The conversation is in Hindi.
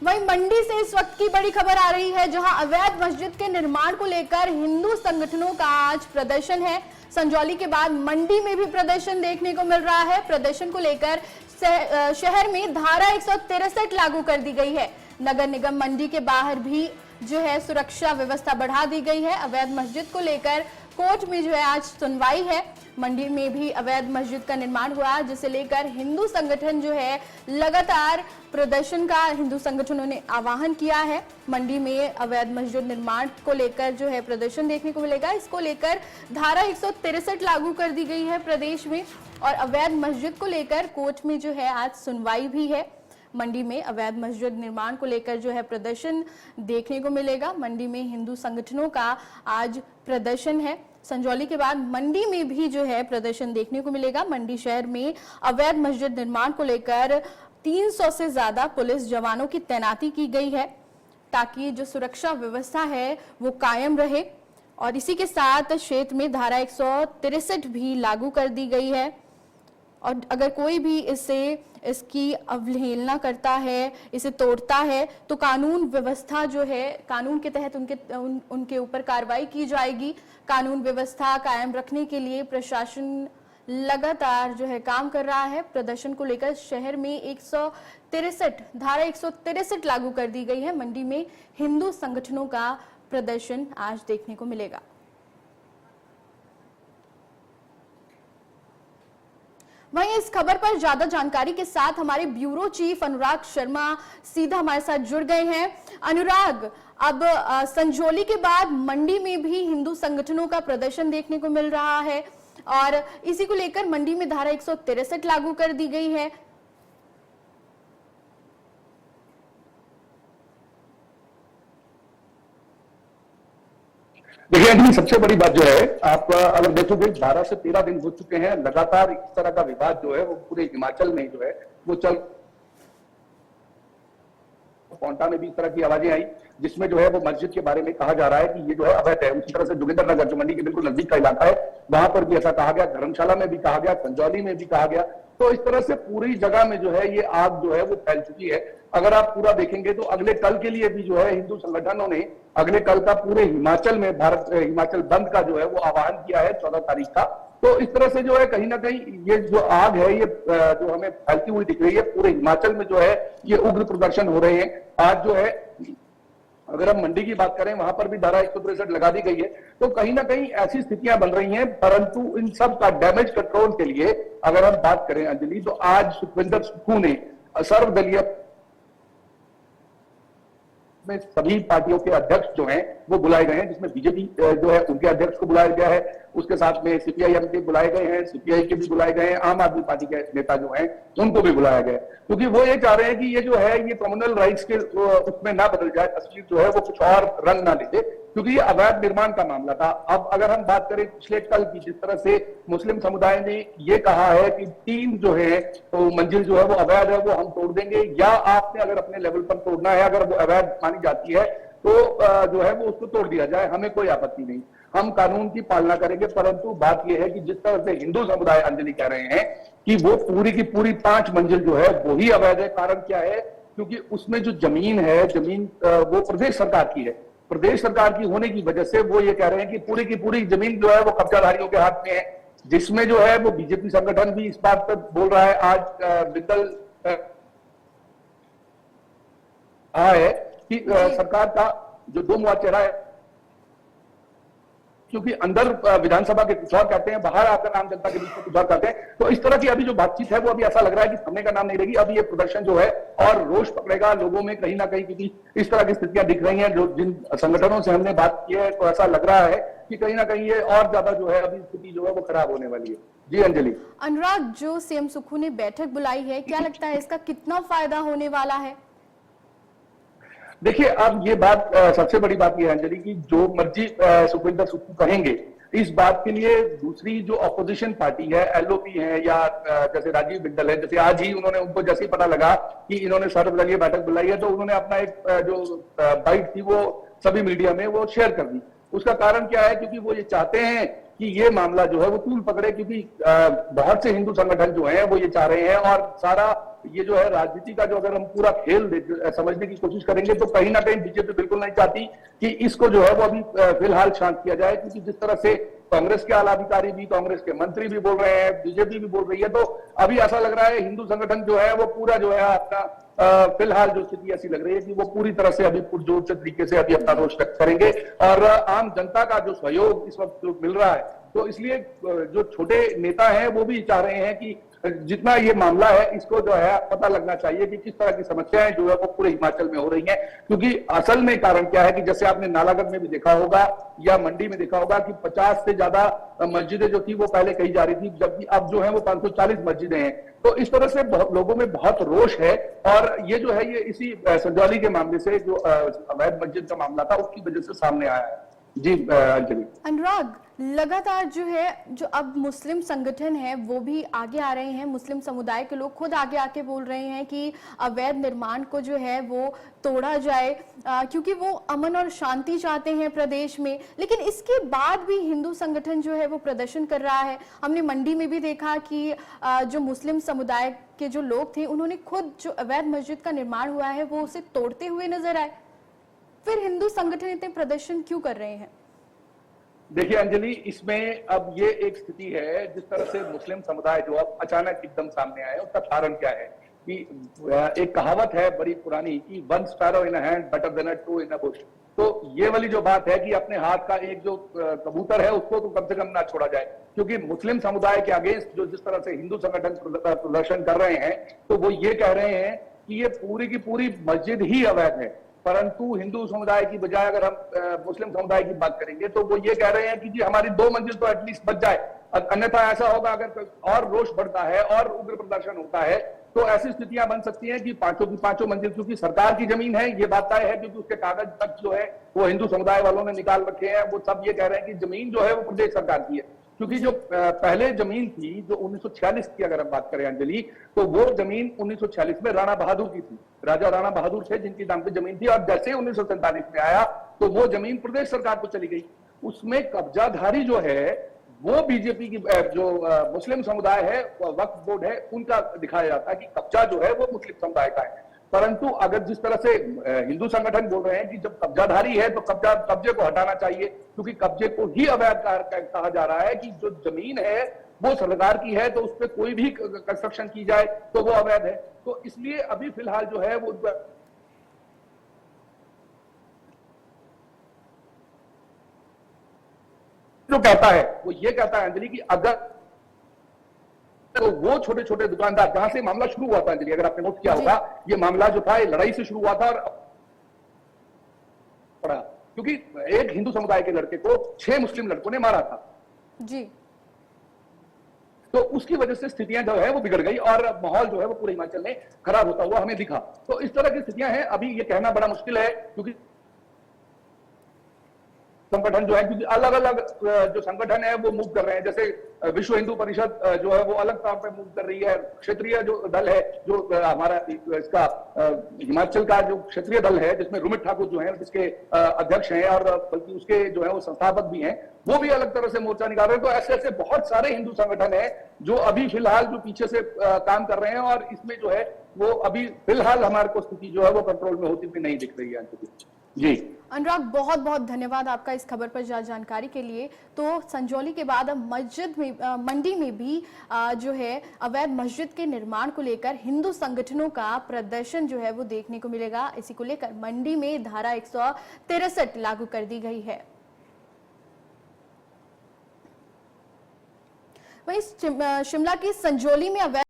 वहीं मंडी से इस वक्त की बड़ी खबर आ रही है, जहां अवैध मस्जिद के निर्माण को लेकर हिंदू संगठनों का आज प्रदर्शन है। संजौली के बाद मंडी में भी प्रदर्शन देखने को मिल रहा है। प्रदर्शन को लेकर शहर में धारा 163 लागू कर दी गई है। नगर निगम मंडी के बाहर भी जो है सुरक्षा व्यवस्था बढ़ा दी गई है। अवैध मस्जिद को लेकर कोर्ट में जो है आज सुनवाई है। मंडी में भी अवैध मस्जिद का निर्माण हुआ, जिसे लेकर हिंदू संगठन जो है लगातार प्रदर्शन का हिंदू संगठनों ने आह्वान किया है। मंडी में अवैध मस्जिद निर्माण को लेकर जो है प्रदर्शन देखने को मिलेगा। इसको लेकर धारा 163 लागू कर दी गई है प्रदेश में, और अवैध मस्जिद को लेकर कोर्ट में जो है आज सुनवाई भी है। मंडी में अवैध मस्जिद निर्माण को लेकर जो है प्रदर्शन देखने को मिलेगा। मंडी में हिंदू संगठनों का आज प्रदर्शन है। संजौली के बाद मंडी में भी जो है प्रदर्शन देखने को मिलेगा। मंडी शहर में अवैध मस्जिद निर्माण को लेकर 300 से ज्यादा पुलिस जवानों की तैनाती की गई है, ताकि जो सुरक्षा व्यवस्था है वो कायम रहे। और इसी के साथ क्षेत्र में धारा 163 भी लागू कर दी गई है, और अगर कोई भी इसकी अवहेलना करता है, इसे तोड़ता है, तो कानून व्यवस्था जो है, कानून के तहत उनके ऊपर कार्रवाई की जाएगी। कानून व्यवस्था कायम रखने के लिए प्रशासन लगातार जो है काम कर रहा है। प्रदर्शन को लेकर शहर में धारा 163 लागू कर दी गई है। मंडी में हिंदू संगठनों का प्रदर्शन आज देखने को मिलेगा। वहीं इस खबर पर ज्यादा जानकारी के साथ हमारे ब्यूरो चीफ अनुराग शर्मा सीधा हमारे साथ जुड़ गए हैं। अनुराग, अब संजौली के बाद मंडी में भी हिंदू संगठनों का प्रदर्शन देखने को मिल रहा है, और इसी को लेकर मंडी में धारा 163 लागू कर दी गई है। देखिए अंजलि, सबसे बड़ी बात जो है, आप अगर देखोगे 12 से 13 दिन हो चुके हैं लगातार इस तरह का विवाद जो है वो पूरे हिमाचल में जो है वो चल। पोंटा में भी इस तरह की आवाजें आई जिसमें जो है वो मस्जिद के बारे में कहा जा रहा है कि ये जो है अवैध है। उसी तरह से जोगिंद्रनगर जो मंडी के बिल्कुल नजदीक का इलाका है, वहां पर भी ऐसा कहा गया, धर्मशाला में भी कहा गया, संजौली में भी कहा गया। तो इस तरह से पूरी जगह में जो है ये आग जो है वो फैल चुकी है। अगर आप पूरा देखेंगे तो अगले कल के लिए भी जो है हिंदू संगठनों ने अगले कल का पूरे हिमाचल में हिमाचल बंद का जो है वो आह्वान किया है 14 तारीख का। तो इस तरह से जो है कहीं ना कहीं ये जो आग है ये जो हमें फैलती हुई दिख रही है, पूरे हिमाचल में जो है ये उग्र प्रदर्शन हो रहे हैं। आज जो है अगर हम मंडी की बात करें, वहां पर भी धारा 163 लगा दी गई है। तो कहीं ना कहीं ऐसी स्थितियां बन रही हैं, परंतु इन सब का डैमेज कंट्रोल के लिए अगर हम बात करें अंजलि, तो आज सुखविंदर सुक्खू ने सर्वदलीय में सभी पार्टियों के अध्यक्ष जो हैं वो बुलाए गए हैं, जिसमें बीजेपी जो है उनके अध्यक्ष को बुलाया गया है, उसके साथ में सीपीआईएम के बुलाए गए हैं, सीपीआई के भी बुलाए गए हैं, आम आदमी पार्टी के नेता जो हैं उनको भी बुलाया गया है, क्योंकि वो ये चाह रहे हैं कि ये जो है ये कम्युनल राइट्स के उसमें ना बदल जाए, असली जो है वो कुछ और रंग ना ले दे, क्योंकि ये अवैध निर्माण का मामला था। अब अगर हम बात करें पिछले कल की, जिस तरह से मुस्लिम समुदाय ने ये कहा है कि 3 जो है तो मंजिल जो है वो अवैध है, वो हम तोड़ देंगे, या आपने अगर अपने लेवल पर तोड़ना है, अगर वो अवैध मानी जाती है तो जो है वो उसको तोड़ दिया जाए, हमें कोई आपत्ति नहीं, हम कानून की पालना करेंगे। परंतु बात यह है कि जिस तरह से हिंदू समुदाय अंजलि कह रहे हैं कि वो पूरी की पूरी 5 मंजिल जो है वो ही अवैध है। कारण क्या है? क्योंकि उसमें जो जमीन है, जमीन वो प्रदेश सरकार की है। प्रदेश सरकार की होने की वजह से वो ये कह रहे हैं कि पूरी की पूरी जमीन जो है वो कब्जाधारियों के हाथ में है, जिसमें जो है वो बीजेपी संगठन भी इस बात पर बोल रहा है। आज बिंदल है कि सरकार का जो 2 मुआ चेहरा है, क्योंकि अंदर विधानसभा के कुछ और कहते हैं, बाहर आकर आम जनता के बीच में कुछ और कहते हैं। तो इस तरह की अभी जो बातचीत है वो अभी ऐसा लग रहा है कि थमने का नाम नहीं लेगी। अभी ये प्रदर्शन जो है और रोष पकड़ेगा लोगों में कहीं ना कहीं, क्योंकि इस तरह की स्थितियां दिख रही हैं। जो जिन संगठनों से हमने बात की है तो ऐसा लग रहा है कि कहीं ना कहीं ये और ज्यादा जो है अभी स्थिति जो है वो खराब होने वाली है। जी अंजलि। अनुराग, जो सीएम सुक्खू ने बैठक बुलाई है, क्या लगता है इसका कितना फायदा होने वाला है? देखिए, अब ये बात सबसे बड़ी बात यह है अंजलि की जो मर्जी सुखविंदर सुक्खू कहेंगे, इस बात के लिए दूसरी जो अपोजिशन पार्टी है, एलओपी है, या जैसे राजीव बिंदल है, जैसे आज ही उनको जैसे ही पता लगा कि इन्होंने सर्वदलीय बैठक बुलाई है, तो उन्होंने अपना एक जो बाइट थी वो सभी मीडिया में वो शेयर कर दी। उसका कारण क्या है? क्योंकि वो ये चाहते हैं कि ये मामला जो है वो तूल पकड़े, क्योंकि बहुत से हिंदू संगठन जो हैं वो ये चाह रहे हैं, और सारा ये जो है राजनीति का जो अगर हम पूरा खेल समझने की कोशिश करेंगे तो कहीं ना कहीं बीजेपी बिल्कुल नहीं चाहती कि इसको जो है वो अभी फिलहाल शांत किया जाए, क्योंकि जिस तरह से कांग्रेस के आला अधिकारी भी, कांग्रेस के मंत्री भी बोल रहे हैं, बीजेपी भी बोल रही है, तो अभी ऐसा लग रहा है हिंदू संगठन जो है वो पूरा जो है अपना फिलहाल जो स्थिति ऐसी लग रही है कि वो पूरी तरह से अभी पुरजोर से तरीके से अभी अपना रोष व्यक्त करेंगे। और आम जनता का जो सहयोग इस वक्त जो मिल रहा है, तो इसलिए जो छोटे नेता हैं वो भी चाह रहे हैं कि जितना ये मामला है इसको जो है पता लगना चाहिए कि किस तरह की समस्याएं जो है वो पूरे हिमाचल में हो रही हैं, क्योंकि असल में कारण क्या है कि जैसे आपने नालागढ़ में भी देखा होगा या मंडी में देखा होगा कि 50 से ज्यादा मस्जिदें जो थी वो पहले कही जा रही थी, जबकि अब जो है वो 540 मस्जिदें हैं। तो इस तरह से लोगों में बहुत रोष है, और ये जो है ये इसी संजौली के मामले से जो अवैध मस्जिद का मामला था उसकी वजह से सामने आया है। जी अंजलि। अनुराग, लगातार जो है जो अब मुस्लिम संगठन है वो भी आगे आ रहे हैं, मुस्लिम समुदाय के लोग खुद आगे आके बोल रहे हैं कि अवैध निर्माण को जो है वो तोड़ा जाए, क्योंकि वो अमन और शांति चाहते हैं प्रदेश में। लेकिन इसके बाद भी हिंदू संगठन जो है वो प्रदर्शन कर रहा है। हमने मंडी में भी देखा कि जो मुस्लिम समुदाय के जो लोग थे उन्होंने खुद जो अवैध मस्जिद का निर्माण हुआ है वो उसे तोड़ते हुए नजर आए। फिर हिंदू संगठन इतने प्रदर्शन क्यों कर रहे हैं? देखिए अंजलि, इसमें अब ये एक स्थिति है, जिस तरह से मुस्लिम समुदाय जो अब अचानक एकदम सामने आए, उसका कारण क्या है कि एक कहावत है बड़ी पुरानी कि one sparrow in a hand better than a two in a bush. तो ये वाली जो बात है कि अपने हाथ का एक जो कबूतर है उसको तो कम से कम ना छोड़ा जाए, क्योंकि मुस्लिम समुदाय के अगेंस्ट जो जिस तरह से हिंदू संगठन प्रदर्शन कर रहे हैं, तो वो ये कह रहे हैं कि ये पूरी की पूरी मस्जिद ही अवैध है। परंतु हिंदू समुदाय की बजाय अगर हम मुस्लिम समुदाय की बात करेंगे तो वो ये कह रहे हैं कि जी हमारी 2 मंजिल तो एटलीस्ट बच जाए, अन्यथा ऐसा होगा अगर और रोष बढ़ता है और उग्र प्रदर्शन होता है तो ऐसी स्थितियां बन सकती हैं कि पांचों की पांचों मंजिल, क्योंकि सरकार की जमीन है ये बात तय है, क्योंकि उसके कागज तक जो है वो हिंदू समुदाय वालों ने निकाल रखे हैं, वो सब ये कह रहे हैं कि जमीन जो है वो प्रदेश सरकार की है। क्योंकि जो पहले जमीन थी जो 1946 की अगर हम बात करें अंजलि, तो वो जमीन 1946 में राणा बहादुर की थी, राजा राणा बहादुर थे जिनकी नाम पे जमीन थी, और जैसे 1947 में आया तो वो जमीन प्रदेश सरकार को चली गई। उसमें कब्जाधारी जो है वो बीजेपी की जो मुस्लिम समुदाय है, वक्फ बोर्ड है, उनका दिखाया जाता है कि कब्जा जो है वो मुस्लिम समुदाय का है। परंतु अगर जिस तरह से हिंदू संगठन बोल रहे हैं कि जब कब्जाधारी है तो कब्जे को हटाना चाहिए, क्योंकि कब्जे को ही अवैध कहा जा रहा है कि जो जमीन है वो सरकार की है, तो उस पर कोई भी कंस्ट्रक्शन की जाए तो वो अवैध है। तो इसलिए अभी फिलहाल जो है वो जो कहता है वो ये कहता है अंजलि कि अगर तो वो छोटे छोटे दुकानदार, जहां से मामला शुरू हुआ था अंजलि, अगर आपने नोट किया होगा, ये मामला जो था ये लड़ाई से शुरू हुआ था और पड़ा, क्योंकि एक हिंदू समुदाय के लड़के को 6 मुस्लिम लड़कों ने मारा था जी। तो उसकी वजह से स्थितियां जो है वो बिगड़ गई और माहौल जो है वो पूरे हिमाचल में खराब होता हुआ हमें दिखा। तो इस तरह की स्थितियां हैं, अभी ये कहना बड़ा मुश्किल है, क्योंकि संगठन जो है, क्योंकि अलग अलग जो संगठन है वो मूव कर रहे हैं, जैसे विश्व हिंदू परिषद जो है वो अलग तौर पे मूव कर रही है, क्षेत्रीय जो दल है जो हमारा इसका हिमाचल का जो क्षेत्रीय दल है जिसमें रुमित ठाकुर जो है जिसके अध्यक्ष हैं और बल्कि उसके जो है वो संस्थापक भी हैं, वो भी अलग तरह से मोर्चा निकाल रहे हैं। तो ऐसे ऐसे बहुत सारे हिंदू संगठन है जो अभी फिलहाल जो पीछे से काम कर रहे हैं, और इसमें जो है वो अभी फिलहाल हमारे को स्थिति जो है वो कंट्रोल में होती हुई नहीं दिख रही है जी। अनुराग, बहुत बहुत धन्यवाद आपका इस खबर पर जानकारी के लिए। तो संजौली के बाद अब मस्जिद में मंडी में भी जो है अवैध मस्जिद के निर्माण को लेकर हिंदू संगठनों का प्रदर्शन जो है वो देखने को मिलेगा। इसी को लेकर मंडी में धारा 163 लागू कर दी गई है। वहीं शिमला की संजौली में अवैध